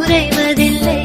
குறைவதில்லை.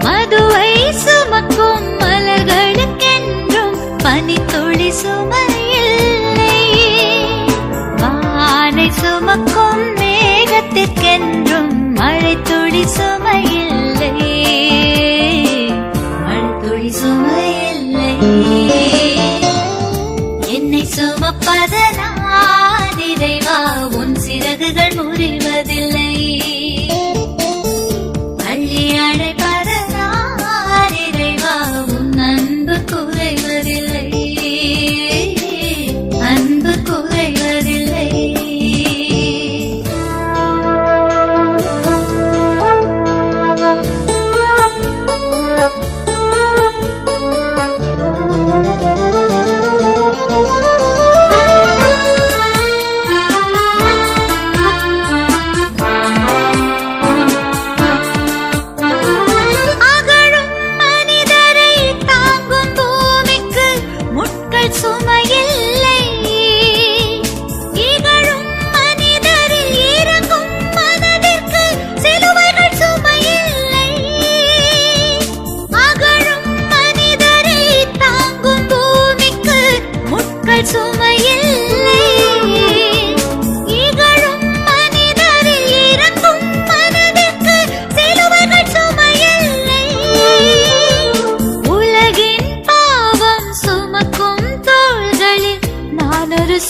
மதுவை சுமக்கும் மலர்களுக்கென்றும் பனித்துளி சுமையில்லை. வானை சுமக்கும் மேகத்திற்கென்றும் மழைத்துளி சுமையில்லை. மழைத்துளி சுமையில்லை. என்னை சுமப்பதனால் இறைவா உன் சிறகுகள் முறிவதில்லை. அள்ளி அழைப்பதனால் இறைவா உன் அன்பு குறைவதில்லை. அன்பு குறைவதில்லை.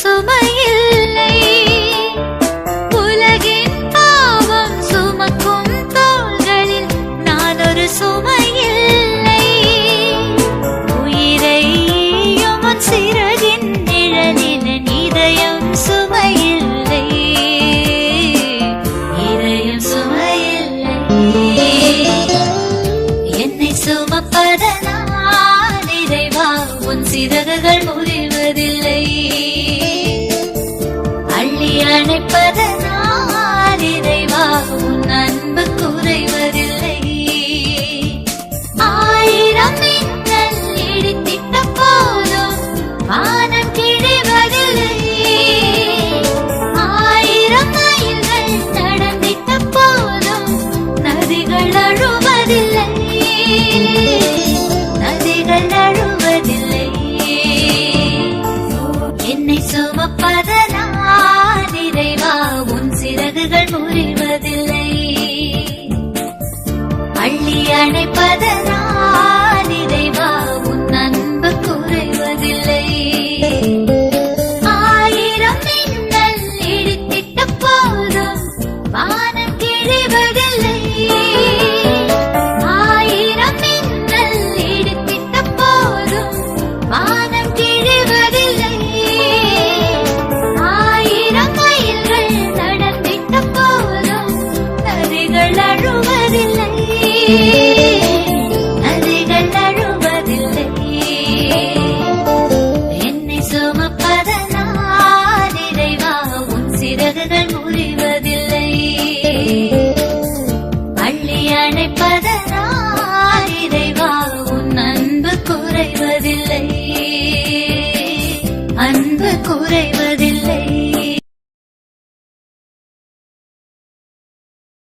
சுமையில்லை. உலகின் பாவம் சுமக்கும் தோள்களில் நான் ஒரு சுமையில்லை. உயிரை உன் சிறகின் நிழலில் இதயம் சுமையில்லை. இதயம் சுமையில்லை. என்னை சுமப்பதனால் இறைவா உன் சிறகுகள் முறிவதில்லை. அள்ளி அணைப்பதனால் இறைவா உன் அன்பு குறைவதில்லை. ஆயிரம் மின்னல் இடித்திட்ட போதும் வானம் கிழிவதில்லை. ஆயிரம் மைல்கள் நடந்திட்ட போதும் நதிகள் அழுவதில்லை. நதிகள் அழுவதில்லை. என்னை சுமப்பதனால் இறைவா உன் சிறகுகள் முறிவதில்லை. அள்ளி அணைப்பதனால் இறைவா உன் அன்பு குறைவதில்லை. ஆயிரம் மின்னல் இடித்திட்ட போதும் வானம் கிழிவதில்லை. ஆயிரம் மின்னல் இடித்திட்ட போதும் வானம் கிழிவதில்லை. ஆயிரம் மைல்கள் நடந்திட்ட போதும் நதிகள் அழுவதில்லை. நதிகள் அழுவதில்லை. என்னை சுமப்பதனால் இறைவா உன் சிறகுகள் முறிவதில்லை. அள்ளி அணைப்பதனால் இறைவா உன் அன்பு குறைவதில்லை. அன்பு குறைவதில்லை.